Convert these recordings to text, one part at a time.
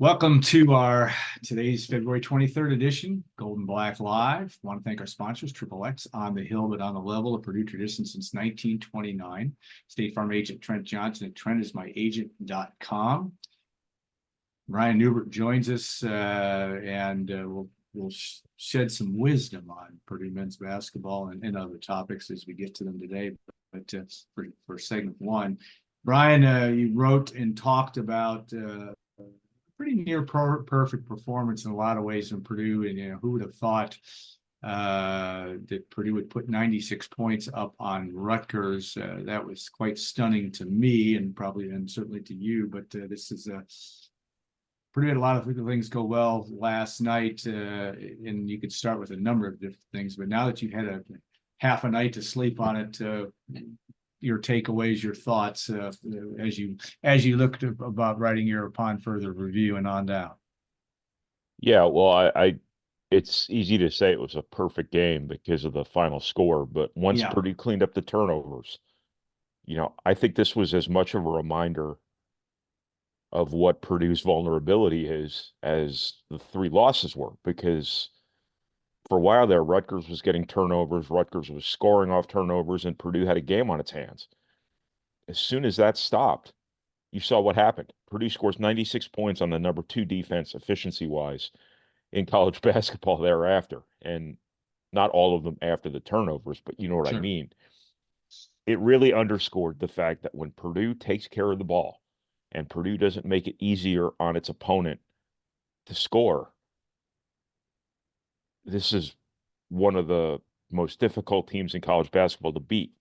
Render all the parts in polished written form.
Welcome to our today's February 23rd edition, Golden Black Live. I want to thank our sponsors, Triple X, On the Hill, but on the level, a Purdue tradition since 1929. State Farm agent Trent Johnson at trentismyagent.com. Ryan Newbert joins us and we'll shed some wisdom on Purdue men's basketball and other topics as we get to them today. But for segment one, Brian, you wrote and talked about pretty near perfect performance in a lot of ways in Purdue. And, who would have thought that Purdue would put 96 points up on Rutgers? That was quite stunning to me and certainly to you. But this is Purdue had a lot of things go well last night. And you could start with a number of different things. But now that you've had a half a night to sleep on it, your takeaways, your thoughts as you looked about writing your upon further review and on down. Yeah, well, I it's easy to say it was a perfect game because of the final score, but once Purdue cleaned up the turnovers, I think this was as much of a reminder of what Purdue's vulnerability is as the three losses were, because for a while there, Rutgers was getting turnovers, Rutgers was scoring off turnovers, and Purdue had a game on its hands. As soon as that stopped, you saw what happened. Purdue scores 96 points on the number 2 defense efficiency-wise in college basketball thereafter, and not all of them after the turnovers, but you know what I mean. It really underscored the fact that when Purdue takes care of the ball and Purdue doesn't make it easier on its opponent to score, this is one of the most difficult teams in college basketball to beat.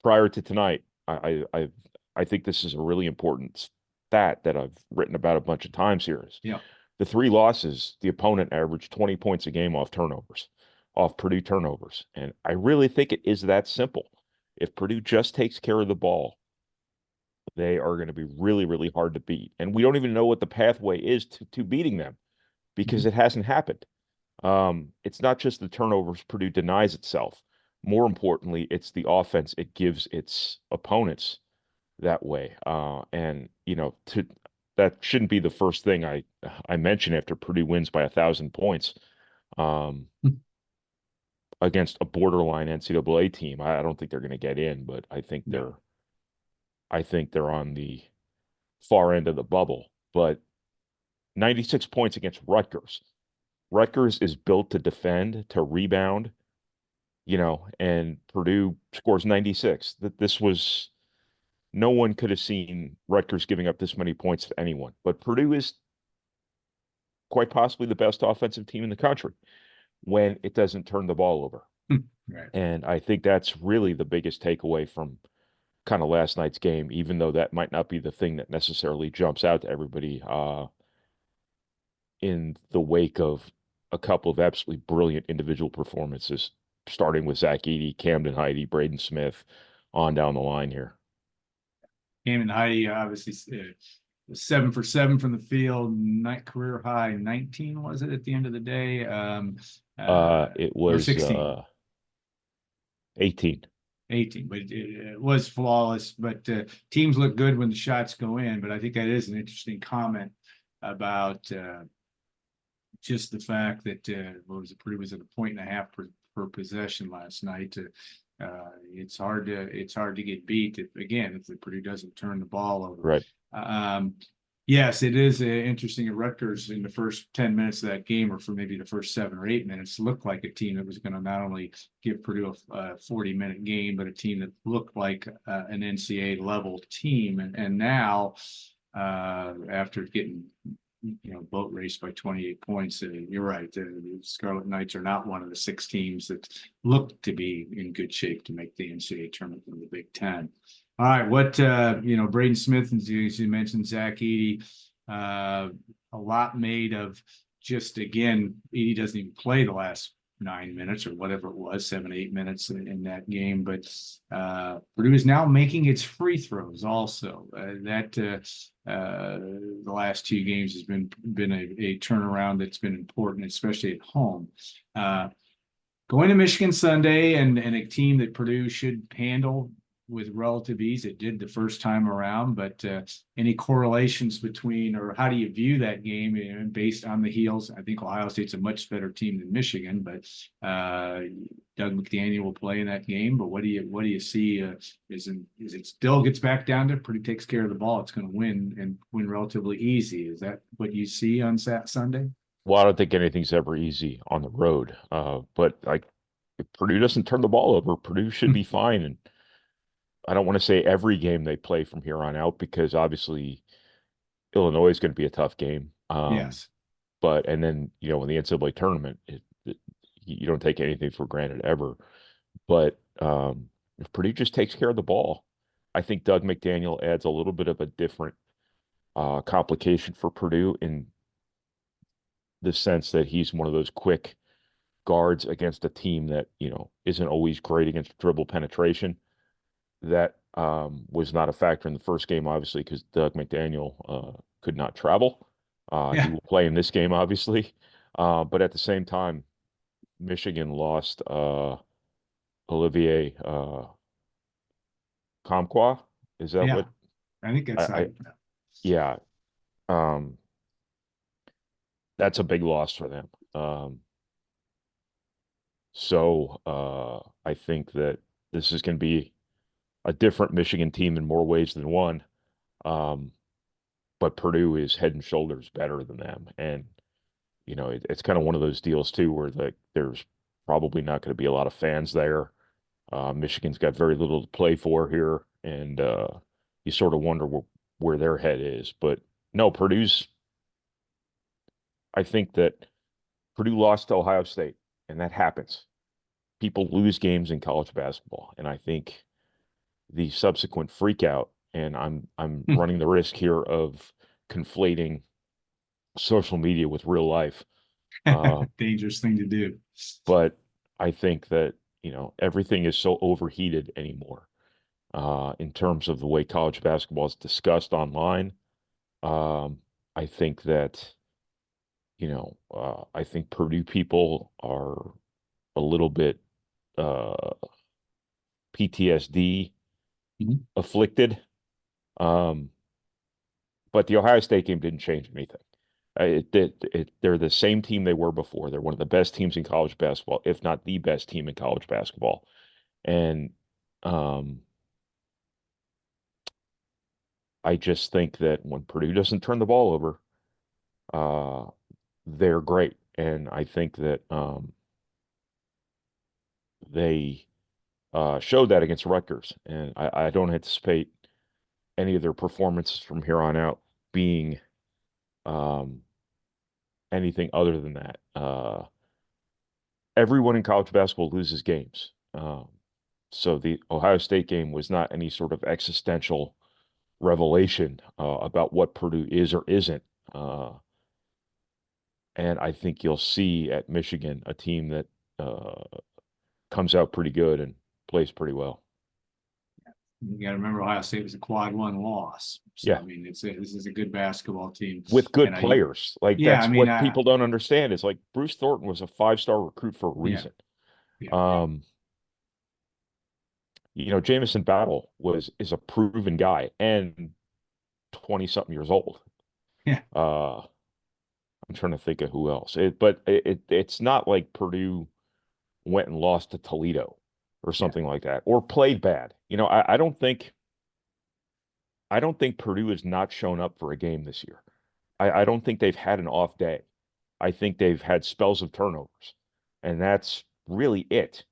Prior to tonight, I think this is a really important stat that I've written about a bunch of times here. The three losses, the opponent averaged 20 points a game off turnovers, off Purdue turnovers. And I really think it is that simple. If Purdue just takes care of the ball, they are going to be really, really hard to beat. And we don't even know what the pathway is to beating them because it hasn't happened. It's not just the turnovers Purdue denies itself. More importantly, it's the offense it gives its opponents that way. That shouldn't be the first thing I mention after Purdue wins by 1,000 points against a borderline NCAA team. I don't think they're going to get in, but I think they're on the far end of the bubble. But 96 points against Rutgers. Rutgers is built to defend, to rebound, and Purdue scores 96. No one could have seen Rutgers giving up this many points to anyone. But Purdue is quite possibly the best offensive team in the country when it doesn't turn the ball over. Right. And I think that's really the biggest takeaway from kind of last night's game, even though that might not be the thing that necessarily jumps out to everybody in the wake of a couple of absolutely brilliant individual performances, starting with Zach Edey, Camden Heide, Braden Smith, on down the line here. Camden Heide, obviously, 7 for 7 from the field, career high 19, was it at the end of the day? It was 16. 18. 18, but it was flawless. But teams look good when the shots go in. But I think that is an interesting comment about just the fact that Purdue was at 1.5 points per possession last night. It's hard to get beat if the Purdue doesn't turn the ball over. Right. Yes, it is interesting. At Rutgers, in the first 10 minutes of that game, or for maybe the first 7 or 8 minutes, looked like a team that was going to not only give Purdue a 40-minute game, but a team that looked like an NCAA level team. And now, after getting boat raced by 28 points, you're right. The Scarlet Knights are not one of the 6 teams that look to be in good shape to make the NCAA tournament in the Big Ten. All right, Braden Smith, as you mentioned, Zach Edey, a lot made of just, again, Edey doesn't even play the last 9 minutes or whatever it was, 7, 8 minutes in that game. But Purdue is now making its free throws also. The last 2 games has been a turnaround that's been important, especially at home. Going to Michigan Sunday and a team that Purdue should handle with relative ease. It did the first time around, but any correlations between, or how do you view that game, based on the heels? I think Ohio State's a much better team than Michigan, but Doug McDaniel will play in that game. But what do you see? Is it still gets back down to Purdue takes care of the ball, it's going to win and win relatively easy? Is that what you see on Sunday? Well, I don't think anything's ever easy on the road. But like, if Purdue doesn't turn the ball over, Purdue should be fine. And I don't want to say every game they play from here on out, because obviously Illinois is going to be a tough game. Yes. But, and then, in the NCAA tournament, you don't take anything for granted ever. But if Purdue just takes care of the ball, I think Doug McDaniel adds a little bit of a different complication for Purdue, in the sense that he's one of those quick guards against a team that, isn't always great against dribble penetration. That was not a factor in the first game, obviously, because Doug McDaniel could not travel. He will play in this game, obviously. But at the same time, Michigan lost Olivier Comqua. Is that what? I think that's right. Yeah. That's a big loss for them. So I think that this is going to be a different Michigan team in more ways than one. But Purdue is head and shoulders better than them. And, it's kind of one of those deals too, where there's probably not going to be a lot of fans there. Michigan's got very little to play for here. And you sort of wonder where their head is. But no, I think that Purdue lost to Ohio State, and that happens. People lose games in college basketball. And I think the subsequent freak out, and I'm running the risk here of conflating social media with real life. Dangerous thing to do. But I think that, everything is so overheated anymore in terms of the way college basketball is discussed online. I think that, I think Purdue people are a little bit PTSD afflicted. But the Ohio State game didn't change anything. They're the same team they were before. They're one of the best teams in college basketball, if not the best team in college basketball. And I just think that when Purdue doesn't turn the ball over, they're great. And I think that they showed that against Rutgers. And I don't anticipate any of their performances from here on out being anything other than that. Everyone in college basketball loses games. So the Ohio State game was not any sort of existential revelation about what Purdue is or isn't. And I think you'll see at Michigan a team that comes out pretty good and plays pretty well. You got to remember, Ohio State was a quad one loss. So, yeah. I mean, this is a good basketball team with good players. That's what people don't understand. Is like Bruce Thornton was a 5-star recruit for a reason. Jamison Battle is a proven guy and 20-something years old. Yeah. I'm trying to think of who else. But it's not like Purdue went and lost to Toledo or something like that, or played bad. I don't think Purdue has not shown up for a game this year. I don't think they've had an off day. I think they've had spells of turnovers, and that's really it.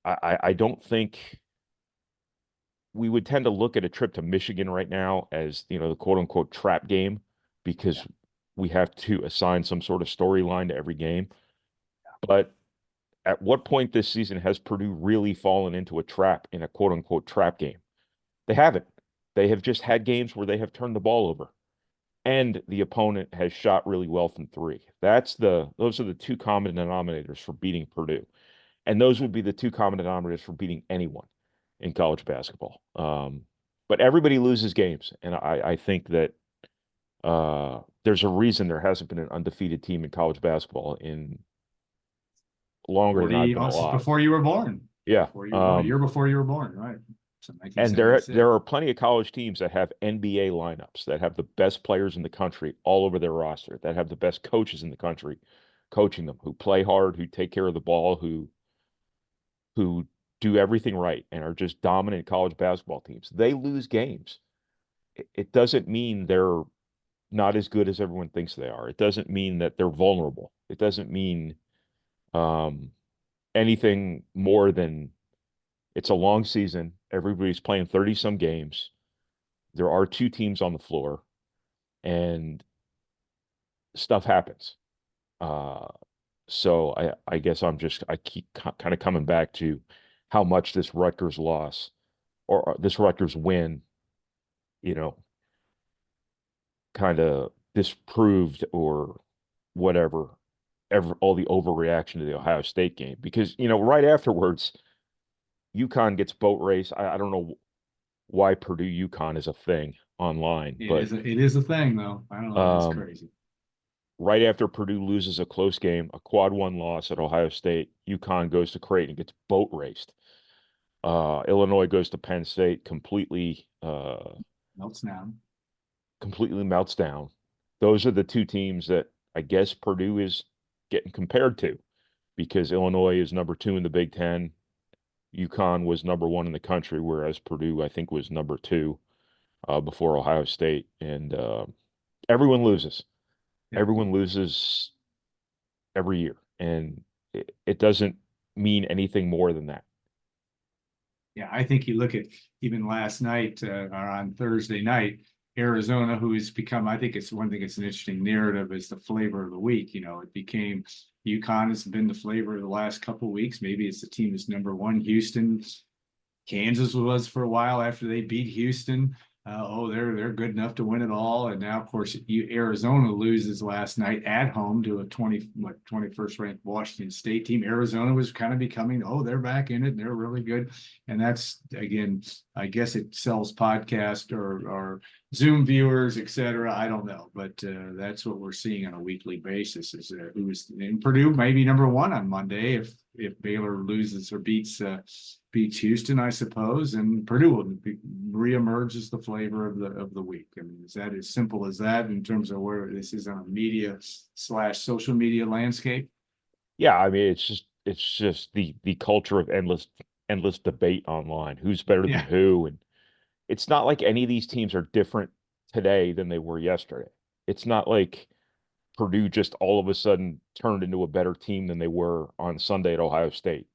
I don't think we would tend to look at a trip to Michigan right now as, the quote unquote trap game, because we have to assign some sort of storyline to every game. But at what point this season has Purdue really fallen into a trap in a quote unquote trap game? They haven't. They have just had games where they have turned the ball over and the opponent has shot really well from three. Those are the two common denominators for beating Purdue. And those would be the two common denominators for beating anyone in college basketball. But everybody loses games. And I think that there's a reason there hasn't been an undefeated team in college basketball in longer than I've been alive. Before you were born. Yeah. A year before you were born, right? So And there 1976. are plenty of college teams that have NBA lineups that have the best players in the country all over their roster, that have the best coaches in the country coaching them, who play hard, who take care of the ball, who do everything right and are just dominant college basketball teams. They lose games. It doesn't mean they're not as good as everyone thinks they are. It doesn't mean that they're vulnerable. It doesn't mean um, anything more than it's a long season. Everybody's playing 30 some games. There are two teams on the floor, and stuff happens. Uh, so I guess I keep kind of coming back to how much this Rutgers loss or this Rutgers win, you know, kind of disproved or whatever, all the overreaction to the Ohio State game. Because, right afterwards, UConn gets boat race. I don't know why Purdue UConn is a thing online, but It is a thing though. I don't know. It's um, crazy. right after Purdue loses a close game, a quad one loss at Ohio State, UConn goes to Creighton and gets boat raced. Illinois goes to Penn State, Melts down. completely melts down. Those are the two teams that I guess Purdue is getting compared to, because Illinois is number 2 in the Big Ten. UConn was number 1 in the country, whereas Purdue, I think, was number 2 before Ohio State. And everyone loses. Yeah. Everyone loses every year. And it doesn't mean anything more than that. Yeah, I think you look at even last night or on Thursday night, Arizona, who has become, I think it's one thing, it's an interesting narrative, is the flavor of the week. It became UConn has been the flavor of the last couple of weeks. Maybe it's the team that's number one. Houston, Kansas was for a while after they beat Houston. They're good enough to win it all. And now, of course, Arizona loses last night at home to a 21st ranked Washington State team. Arizona was kind of becoming, they're back in it and they're really good. And that's, again, I guess it sells podcast or Zoom viewers, et cetera. I don't know, but that's what we're seeing on a weekly basis. Is who's in Purdue maybe number one on Monday if Baylor loses or beats Houston, I suppose, and Purdue will reemerge as the flavor of the week. I mean, is that as simple as that in terms of where this is on a media / social media landscape? Yeah, I mean, it's just the culture of endless debate online. Who's better than Yeah. who? And it's not like any of these teams are different today than they were yesterday. It's not like Purdue just all of a sudden turned into a better team than they were on Sunday at Ohio State.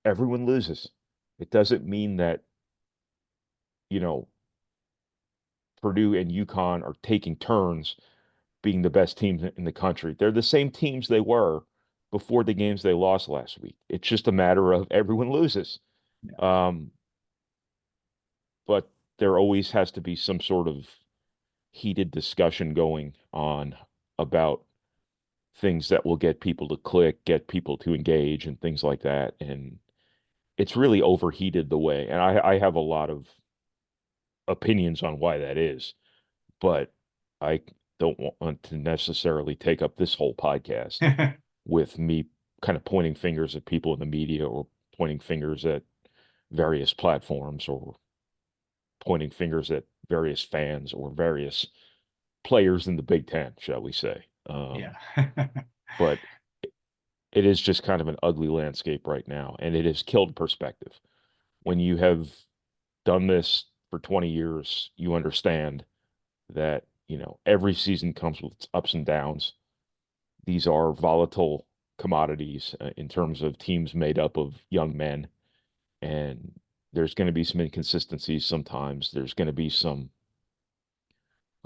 Everyone loses. It doesn't mean that, you know, Purdue and UConn are taking turns being the best teams in the country. They're the same teams they were before the games they lost last week. It's just a matter of everyone loses. Um, but there always has to be some sort of heated discussion going on about things that will get people to click, get people to engage, and things like that. And it's really overheated the way. And I have a lot of opinions on why that is, but I don't want to necessarily take up this whole podcast with me kind of pointing fingers at people in the media or pointing fingers at various platforms or pointing fingers at various fans or various players in the Big Ten, shall we say. Yeah. But it is just kind of an ugly landscape right now, and it has killed perspective. When you have done this for 20 years, you understand that, every season comes with its ups and downs. These are volatile commodities in terms of teams made up of young men, and there's going to be some inconsistencies sometimes. There's going to be some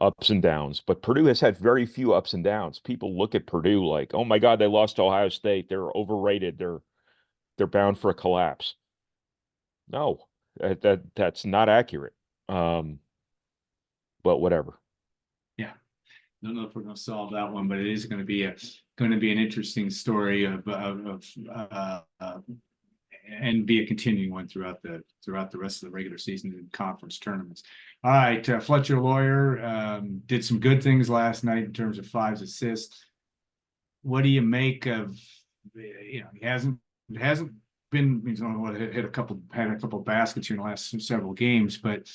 ups and downs, but Purdue has had very few ups and downs. People look at Purdue like, "Oh my God, they lost to Ohio State. They're overrated. They're bound for a collapse." No, that's not accurate. But whatever. Yeah. Don't know if we're going to solve that one, but it is going to be an interesting story and be a continuing one throughout the rest of the regular season and conference tournaments. All right, Fletcher Loyer did some good things last night in terms of 5 assists. What do you make of? He hasn't been, hit a couple, had a couple baskets here in the last several games, but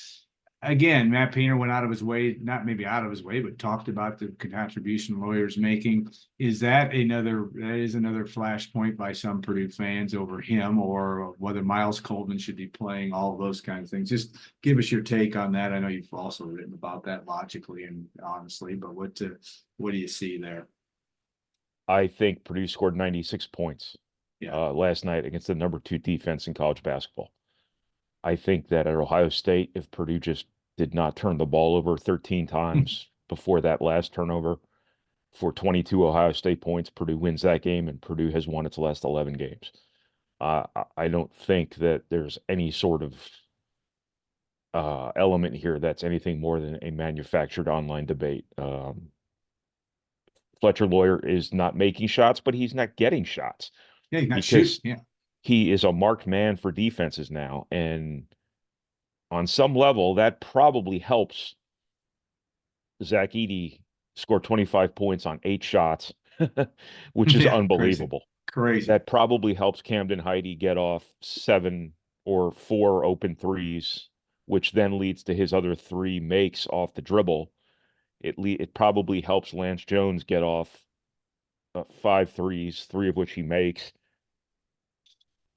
again, Matt Painter went out of his way, not maybe out of his way, but talked about the contribution lawyers making. That is another flashpoint by some Purdue fans over him, or whether Miles Coleman should be playing, all of those kinds of things. Just give us your take on that. I know you've also written about that logically and honestly, but what do you see there? I think Purdue scored 96 points Yeah. last night against the number 2 defense in college basketball. I think that at Ohio State, if Purdue just did not turn the ball over 13 times before that last turnover for 22 Ohio State points, Purdue wins that game, and Purdue has won its last 11 games. I don't think that there's any sort of element here that's anything more than a manufactured online debate. Fletcher Loyer is not making shots, but he's not getting shots. Yeah, he's not because shooting. Yeah. He is a marked man for defenses now. And on some level, that probably helps Zach Edey score 25 points on 8 shots, which is unbelievable. Crazy. That probably helps Camden Heide get off 7 or 4 open threes, which then leads to his other 3 makes off the dribble. It probably helps Lance Jones get off 5 threes, 3 of which he makes.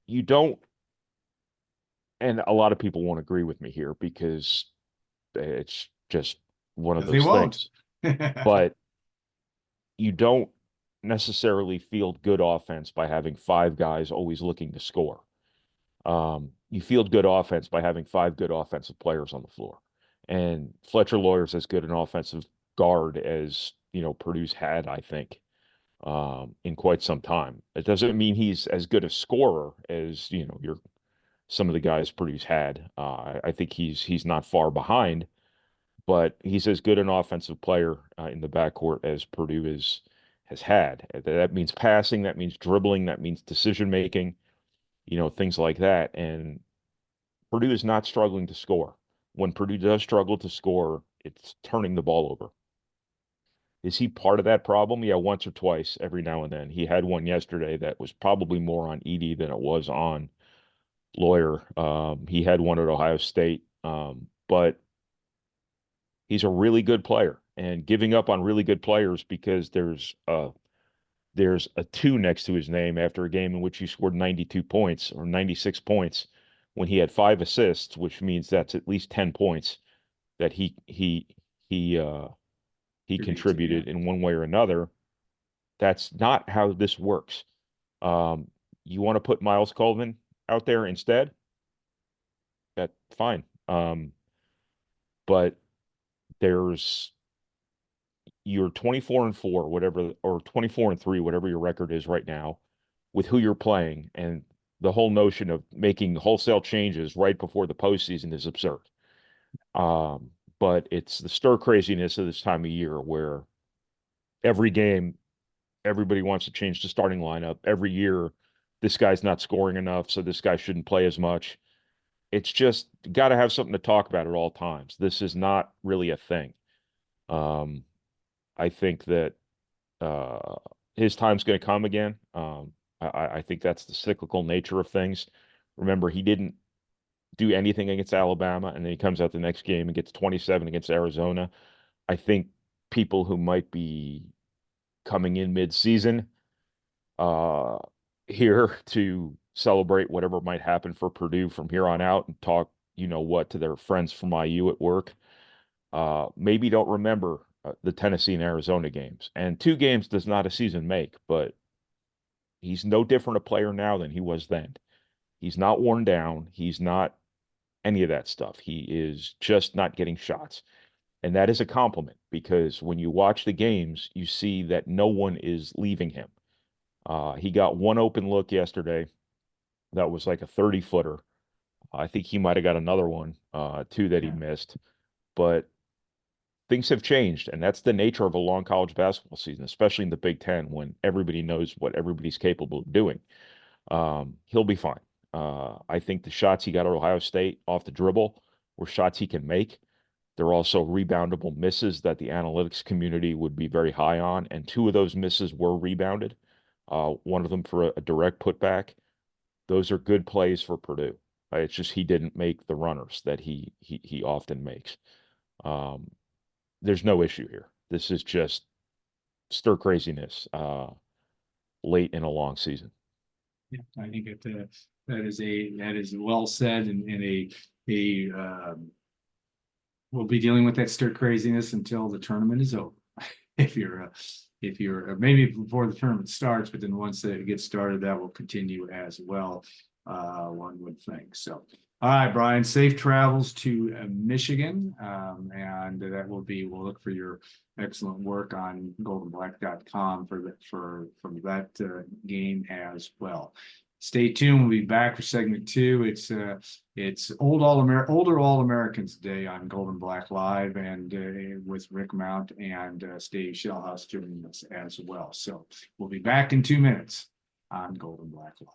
You don't, and a lot of people won't agree with me here because it's just one of those things. But you don't necessarily field good offense by having 5 guys always looking to score. You field good offense by having 5 good offensive players on the floor. And Fletcher Loyer's as good an offensive guard as, Purdue's had, I think, in quite some time. It doesn't mean he's as good a scorer as, some of the guys Purdue's had. I think he's not far behind, but he's as good an offensive player in the backcourt as Purdue has had. That means passing, that means dribbling, that means decision making, things like that. And Purdue is not struggling to score. When Purdue does struggle to score, it's turning the ball over. Is he part of that problem? Yeah, once or twice every now and then. He had one yesterday that was probably more on Edey than it was on Loyer. He had one at Ohio State, but he's a really good player. And giving up on really good players because there's a 2 next to his name after a game in which he scored 92 points or 96 points when he had 5 assists, which means that's at least 10 points that he contributed in one way or another. That's not how this works. You want to put Miles Coleman out there instead? That's fine. But you're 24-4, whatever, or 24-3, whatever your record is right now, with who you're playing, and the whole notion of making wholesale changes right before the postseason is absurd. But it's the stir craziness of this time of year where every game, everybody wants to change the starting lineup. Every year, this guy's not scoring enough, so this guy shouldn't play as much. It's just got to have something to talk about at all times. This is not really a thing. I think that his time's going to come again. I think that's the cyclical nature of things. Remember, he didn't do anything against Alabama, and then he comes out the next game and gets 27 against Arizona. I think people who might be coming in mid-season here to celebrate whatever might happen for Purdue from here on out and talk, to their friends from IU at work, maybe don't remember the Tennessee and Arizona games. And 2 games does not a season make, but he's no different a player now than he was then. He's not worn down. He's not any of that stuff. He is just not getting shots. And that is a compliment because when you watch the games, you see that no one is leaving him. He got 1 open look yesterday. That was like a 30-footer. I think he might have got another one, 2 that he missed. But things have changed, and that's the nature of a long college basketball season, especially in the Big Ten when everybody knows what everybody's capable of doing. He'll be fine. I think the shots he got at Ohio State off the dribble were shots he can make. They're also reboundable misses that the analytics community would be very high on, and 2 of those misses were rebounded. One of them for a direct putback. those are good plays for Purdue. It's just he didn't make the runners that he often makes. There's no issue here. This is just stir craziness late in a long season. Yeah, I think that is well said, and we'll be dealing with that stir craziness until the tournament is over. If you're maybe before the tournament starts, but then once it gets started, that will continue as well. One would think so. All right, Brian, safe travels to Michigan. And that will be, we'll look for your excellent work on goldenblack.com for that game as well. Stay tuned. We'll be back for segment 2. It's older All-Americans Day on Golden Black Live, and with Rick Mount and Steve Shellhouse joining us as well. So we'll be back in 2 minutes on Golden Black Live.